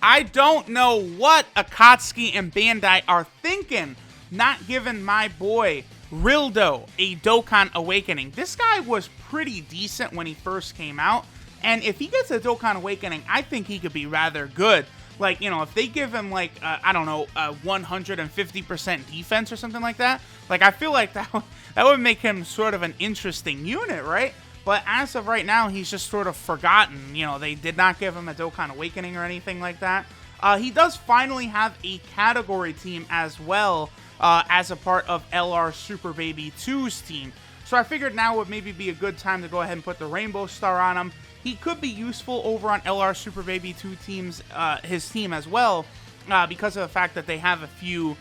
I don't know what Akatsuki and Bandai are thinking, not giving my boy RILLDO a Dokkan Awakening. This guy was pretty decent when he first came out, and if he gets a Dokkan Awakening, I think he could be rather good. Like, you know, if they give him, like, I don't know, 150% defense or something like that, like, I feel like that would make him sort of an interesting unit, right? But as of right now, he's just sort of forgotten. You know, they did not give him a Dokkan Awakening or anything like that. He does finally have a category team as well, as a part of LR Super Baby 2's team. So I figured now would maybe be a good time to go ahead and put the Rainbow Star on him. He could be useful over on LR Super Baby 2 teams, his team as well, because of the fact that they have a few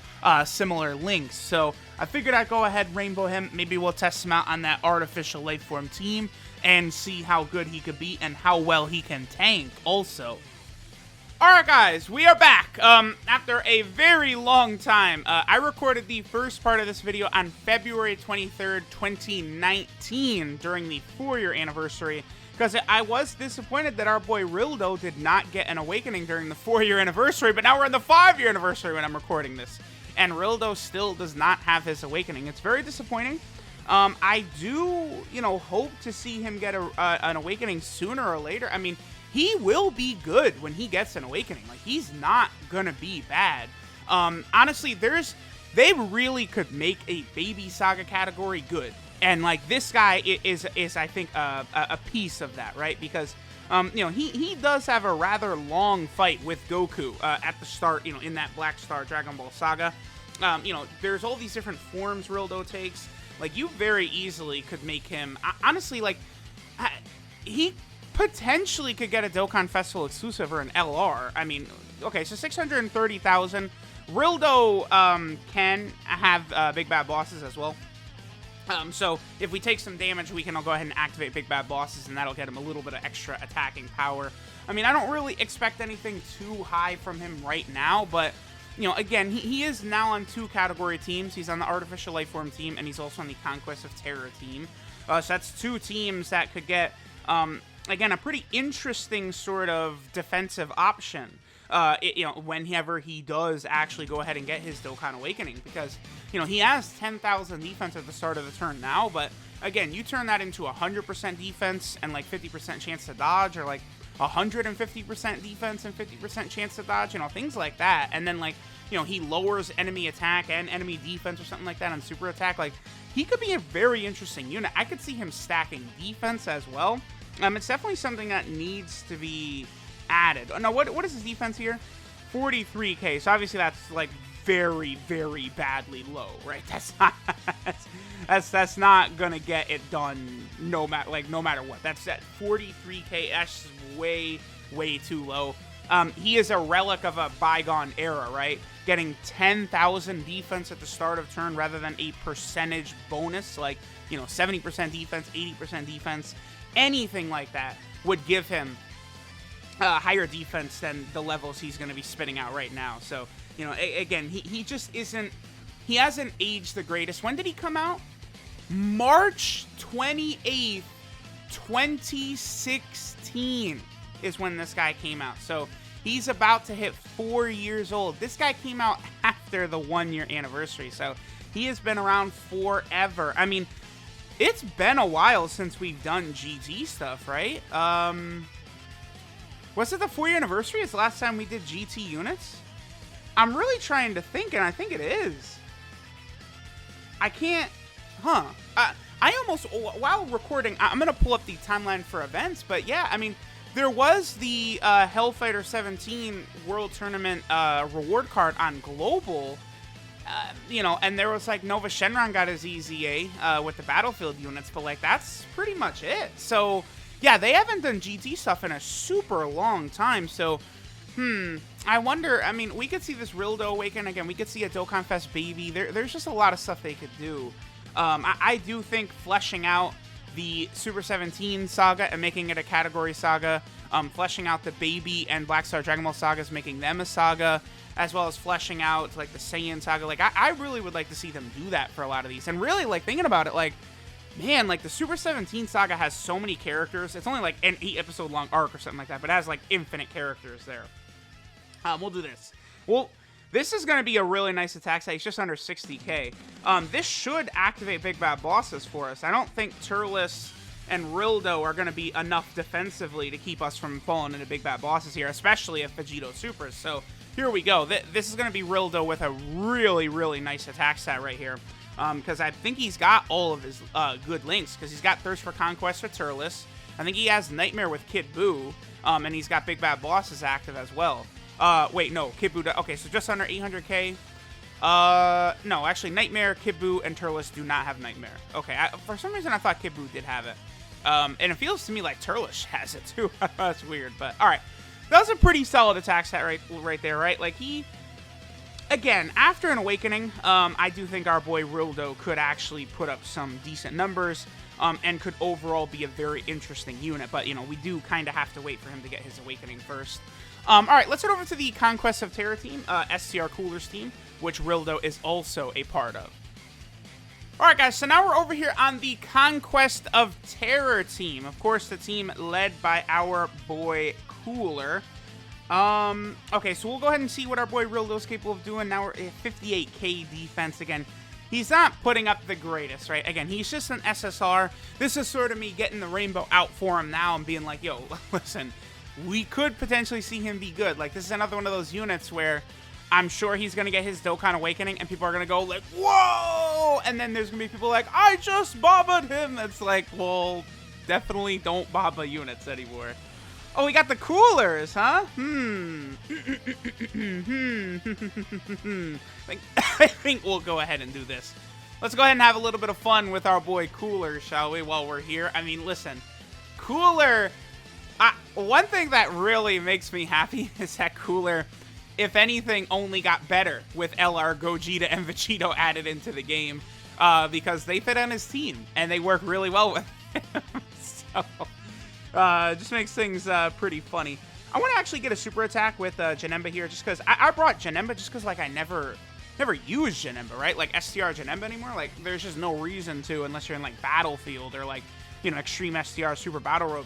similar links. So I figured I'd go ahead and rainbow him. Maybe we'll test him out on that Artificial Lifeform team and see how good he could be and how well he can tank also. Alright guys, we are back after a very long time. I recorded the first part of this video on February 23rd, 2019 during the 4-year anniversary, because I was disappointed that our boy RILLDO did not get an awakening during the 4-year anniversary, but now we're in the 5-year anniversary when I'm recording this, and RILLDO still does not have his awakening. It's very disappointing. I do, you know, hope to see him get an awakening sooner or later. I mean, he will be good when he gets an awakening. Like, he's not gonna be bad. Honestly, they really could make a Baby Saga category good. And, like, this guy is I think, a piece of that, right? Because, you know, he does have a rather long fight with Goku at the start, you know, in that Black Star Dragon Ball Saga. You know, there's all these different forms RILLDO takes. Like, you very easily could make him, honestly, like, he potentially could get a Dokkan Festival exclusive or an LR. I mean, okay, so 630,000. RILLDO can have big bad bosses as well. So if we take some damage, we can go ahead and activate big bad bosses, and that'll get him a little bit of extra attacking power. I mean, I don't really expect anything too high from him right now, but, you know, again, he is now on 2 category teams. He's on the Artificial Lifeform team, and he's also on the Conquest of Terror team. So that's 2 teams that could get, again, a pretty interesting sort of defensive option. You know, whenever he does actually go ahead and get his Dokkan Awakening, because, you know, he has 10,000 defense at the start of the turn now, but again, you turn that into 100% defense and like 50% chance to dodge, or like 150% defense and 50% chance to dodge, you know, things like that. And then, like, you know, he lowers enemy attack and enemy defense or something like that on super attack. Like, he could be a very interesting unit. I could see him stacking defense as well. It's definitely something that needs to be added. Oh, no, what is his defense here? 43k. So obviously that's like very, very badly low, right? That's not gonna get it done no matter what. That's at 43k. That's way too low. He is a relic of a bygone era, right? Getting 10,000 defense at the start of turn rather than a percentage bonus, like, you know, 70% defense, 80% defense, anything like that would give him higher defense than the levels he's going to be spitting out right now. So, you know, again, he just isn't, he hasn't aged the greatest. When did he come out? March 28th, 2016 is when this guy came out. So he's about to hit 4 years old. This guy came out after the 1-year anniversary. So he has been around forever. I mean, it's been a while since we've done GT stuff, right? Was it the 4-year anniversary? It's the last time we did GT units? I'm really trying to think, and I think it is. I can't... Huh. I almost... While recording, I'm going to pull up the timeline for events, but yeah, I mean, there was the Hellfighter 17 World Tournament reward card on Global, you know, and there was, like, Nova Shenron got his EZA with the Battlefield units, but, like, that's pretty much it. So... yeah, they haven't done GT stuff in a super long time, so, I wonder, I mean, we could see this RILLDO Awaken again, we could see a Dokkan Fest Baby, there's just a lot of stuff they could do. I do think fleshing out the Super 17 saga and making it a category saga, fleshing out the Baby and Black Star Dragon Ball sagas, making them a saga, as well as fleshing out, like, the Saiyan saga, like, I really would like to see them do that for a lot of these, and really, like, thinking about it, like, man, like, the Super 17 saga has so many characters. It's only, like, an 8-episode long arc or something like that, but it has, like, infinite characters there. We'll do this. Well, this is going to be a really nice attack set. He's just under 60k. This should activate Big Bad Bosses for us. I don't think Turles and RILLDO are going to be enough defensively to keep us from falling into Big Bad Bosses here, especially if Vegito supers. So here we go. This is going to be RILLDO with a really, really nice attack set right here. Because I think he's got all of his good links, because he's got Thirst for Conquest with Turles. I think he has Nightmare with Kid Buu, and he's got Big Bad Bosses active as well. Wait, no, Kid Buu, okay, so just under 800k. No, actually, Nightmare, Kid Buu, and Turles do not have Nightmare. Okay, for some reason I thought Kid Buu did have it. And it feels to me like Turles has it too. That's weird, but alright. That was a pretty solid attack set right there, right? Like, he... Again, after an Awakening, I do think our boy RILLDO could actually put up some decent numbers, and could overall be a very interesting unit. But, you know, we do kind of have to wait for him to get his Awakening first. Alright, let's head over to the Conquest of Terror team, SCR Cooler's team, which RILLDO is also a part of. Alright guys, so now we're over here on the Conquest of Terror team. Of course, the team led by our boy Cooler. Okay, so we'll go ahead and see what our boy RILLDO is capable of doing. Now we're at 58k defense again. He's not putting up the greatest, right? Again, he's just an SSR. This is sort of me getting the rainbow out for him now and being like, yo, listen, we could potentially see him be good. Like, this is another one of those units where I'm sure he's going to get his Dokkan Awakening and people are going to go like, whoa! And then there's going to be people like, I just Baba'd him! It's like, well, definitely don't Baba units anymore. Oh, we got the Coolers, huh? I think we'll go ahead and do this. Let's go ahead and have a little bit of fun with our boy Cooler, shall we, while we're here? I mean, listen, Cooler... one thing that really makes me happy is that Cooler, if anything, only got better with LR, Gogeta, and Vegito added into the game, because they fit on his team, and they work really well with him. So... just makes things pretty funny. I want to actually get a super attack with Janemba here, just because I brought Janemba just because, like, I never used Janemba, right? Like, STR Janemba anymore. Like, there's just no reason to, unless you're in, like, Battlefield or, like, you know, Extreme STR Super Battle Road.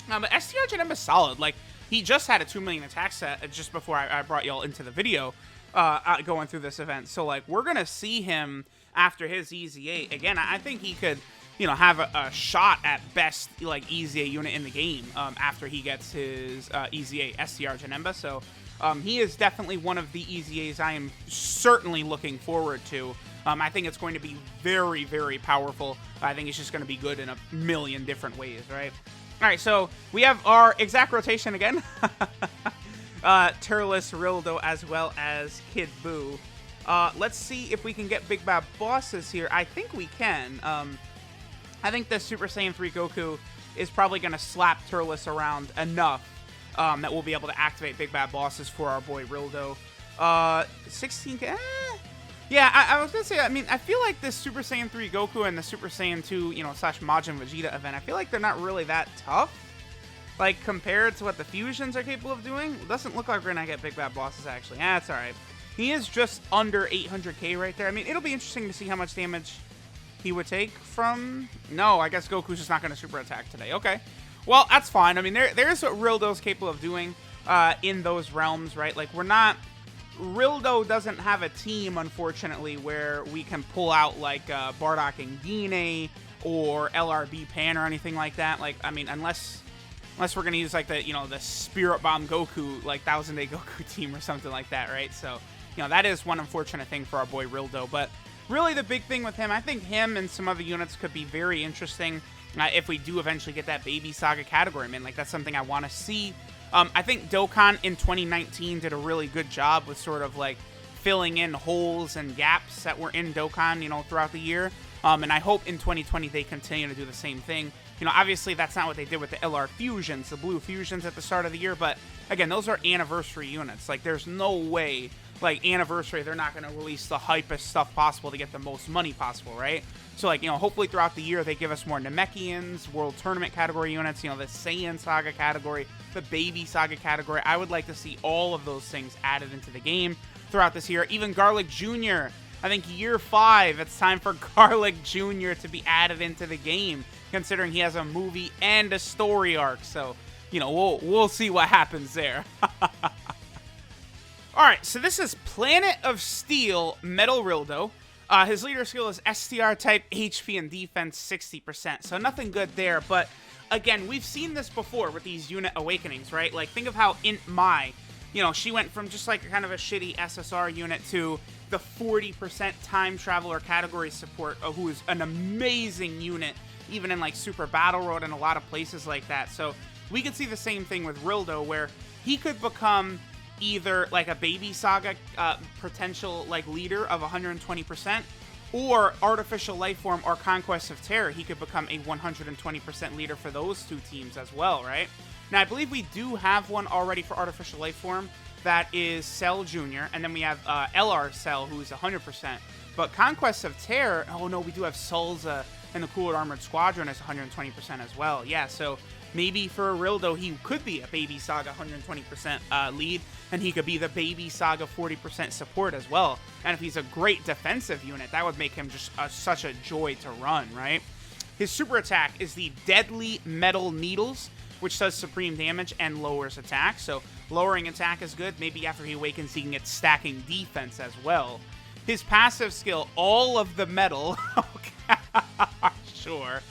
But STR Janemba's solid. Like, he just had a 2 million attack set just before I brought y'all into the video going through this event. So, like, we're going to see him after his Easy 8. Again, I think he could... you know, have a shot at best, like, Easy A unit in the game after he gets his Easy A STR Janemba. So he is definitely one of the Easy A's I am certainly looking forward to. I think it's going to be very, very powerful. I think it's just going to be good in a million different ways, right? All right, so we have our exact rotation again. Turles, RILLDO, as well as Kid Buu. Let's see if we can get Big Bad Bosses here. I think we can. I think the Super Saiyan 3 Goku is probably going to slap Turles around enough that we'll be able to activate Big Bad Bosses for our boy RILLDO. 16k? Yeah, I was going to say, I mean, I feel like this Super Saiyan 3 Goku and the Super Saiyan 2, you know, slash Majin Vegeta event, I feel like they're not really that tough. Like, compared to what the fusions are capable of doing, it doesn't look like we're going to get Big Bad Bosses, actually. That's alright. He is just under 800k right there. I mean, it'll be interesting to see how much damage he would take from... No, I guess Goku's just not going to super attack today. Okay. Well, that's fine. I mean, there's what RILLDO's capable of doing in those realms, right? Like, we're not... RILLDO doesn't have a team, unfortunately, where we can pull out, like, Bardock and Gine or LRB Pan or anything like that. Like, I mean, unless we're going to use, like, the, you know, the Spirit Bomb Goku, like, 1000 Day Goku team or something like that, right? So, you know, that is one unfortunate thing for our boy RILLDO, but... really, the big thing with him, I think him and some other units could be very interesting if we do eventually get that Baby Saga category. I mean, like, that's something I want to see. I think Dokkan in 2019 did a really good job with sort of, like, filling in holes and gaps that were in Dokkan, you know, throughout the year. And I hope in 2020 they continue to do the same thing. You know, obviously that's not what they did with the LR Fusions, the Blue Fusions at the start of the year. But, again, those are anniversary units. Like, there's no way... like, anniversary, they're not going to release the hypest stuff possible to get the most money possible, right? So, like, you know, hopefully throughout the year, they give us more Namekians, World Tournament category units, you know, the Saiyan Saga category, the Baby Saga category. I would like to see all of those things added into the game throughout this year. Even Garlic Jr., I think year 5, it's time for Garlic Jr. to be added into the game, considering he has a movie and a story arc. So, you know, we'll see what happens there. Alright, so this is Planet of Steel Metal Rildo. His leader skill is STR type, HP and defense 60%, so nothing good there, but again, we've seen this before with these unit awakenings, right? Like, think of how Int Mai, you know, she went from just like kind of a shitty SSR unit to the 40% time traveler category support, who is an amazing unit, even in like Super Battle Road and a lot of places like that. So we could see the same thing with Rildo, where he could become either like a Baby Saga potential like leader of 120%, or Artificial Lifeform or Conquest of Terror. He could become a 120% leader for those two teams as well, right? Now, I believe we do have one already for Artificial Lifeform. That is Cell Jr., and then we have LR Cell, who's 100%. But Conquest of Terror, oh no, we do have Salza and the Cooler Armored Squadron as 120% as well. Yeah, so maybe for Rildo, he could be a Baby Saga 120% lead, and he could be the Baby Saga 40% support as well. And if he's a great defensive unit, that would make him just such a joy to run, right? His super attack is the Deadly Metal Needles, which does supreme damage and lowers attack. So lowering attack is good. Maybe after he awakens, he can get stacking defense as well. His passive skill, All of the Metal, sure,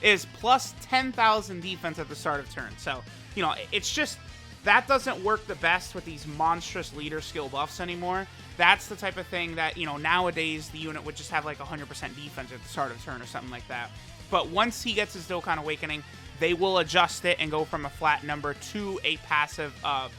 is plus 10,000 defense at the start of turn. So, you know, it's just, that doesn't work the best with these monstrous leader skill buffs anymore. That's the type of thing that, you know, nowadays the unit would just have like 100% defense at the start of turn or something like that. But once he gets his Dokkan Awakening, they will adjust it and go from a flat number to a passive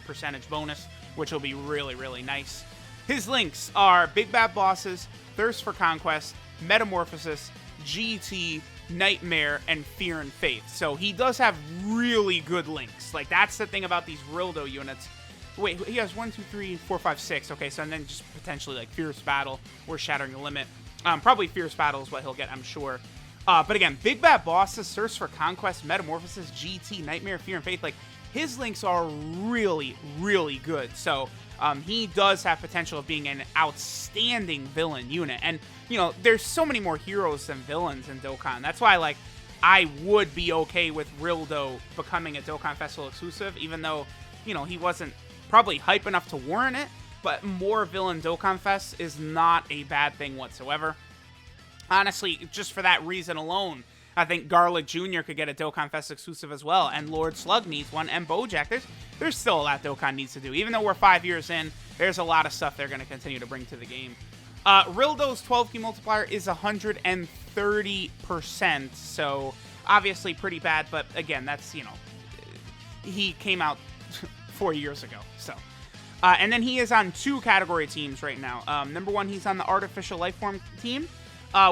percentage bonus, which will be really, really nice. His links are Big Bad Bosses, Thirst for Conquest, Metamorphosis, GT, Nightmare, and Fear and Faith. So he does have really good links. Like, that's the thing about these Rildo units. Wait, he has 1, 2, 3, 4, 5, 6. Okay, so and then just potentially like Fierce Battle or Shattering the Limit. Probably Fierce Battle is what he'll get, I'm sure. But again, Big Bad Bosses, Thirst for Conquest, Metamorphosis, GT, Nightmare, Fear and Faith, like, his links are really, really good. So he does have potential of being an outstanding villain unit. And, you know, there's so many more heroes than villains in Dokkan. That's why, like, I would be okay with Rildo becoming a Dokkan Festival exclusive, even though, you know, he wasn't probably hype enough to warrant it. But more villain Dokkan Fest is not a bad thing whatsoever. Honestly, just for that reason alone, I think Garlic Jr. could get a Dokkan Fest exclusive as well, and Lord Slug needs one, and Bojack. There's still a lot Dokkan needs to do. Even though we're 5 years in, there's a lot of stuff they're going to continue to bring to the game. Rildo's 12 key multiplier is 130%, so obviously pretty bad, but again, that's, you know, he came out 4 years ago, so. And then he is on 2 category teams right now. Number 1, he's on the Artificial Lifeform team,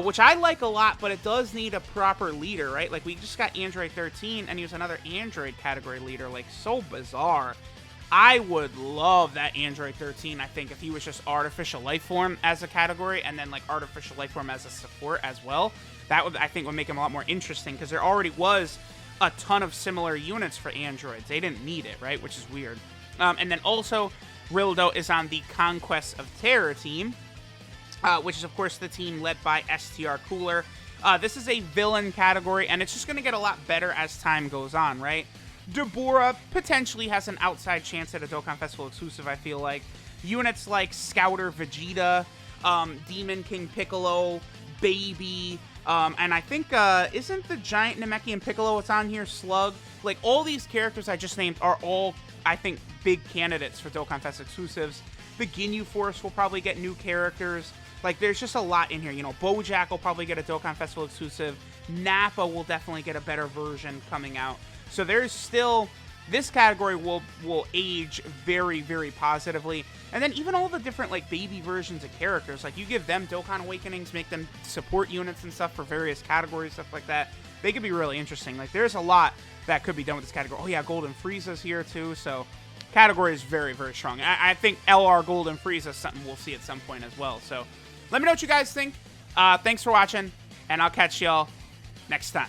which I like a lot, but it does need a proper leader, right? Like, we just got Android 13, and he was another Android category leader. Like, so bizarre. I would love that Android 13, I think, if he was just Artificial Lifeform as a category, and then, like, Artificial Lifeform as a support as well. That would, I think, would make him a lot more interesting, because there already was a ton of similar units for androids. They didn't need it, right? Which is weird. And then also, Rildo is on the Conquest of Terror team, which is, of course, the team led by STR Cooler. This is a villain category, and it's just going to get a lot better as time goes on, right? Deborah potentially has an outside chance at a Dokkan Festival exclusive, I feel like. Units like Scouter Vegeta, Demon King Piccolo, Baby, and I think, isn't the Giant Namekian Piccolo what's on here, Slug? Like, all these characters I just named are all, I think, big candidates for Dokkan Fest exclusives. The Ginyu Force will probably get new characters. Like, there's just a lot in here. You know, Bojack will probably get a Dokkan Festival exclusive. Nappa will definitely get a better version coming out. So there's still, this category will age very, very positively. And then even all the different, like, baby versions of characters, like, you give them Dokkan Awakenings, make them support units and stuff for various categories, stuff like that. They could be really interesting. Like, there's a lot that could be done with this category. Oh, yeah, Golden Frieza's here, too. So, category is very, very strong. I think LR Golden Frieza is something we'll see at some point as well. So, let me know what you guys think. Thanks for watching, and I'll catch y'all next time.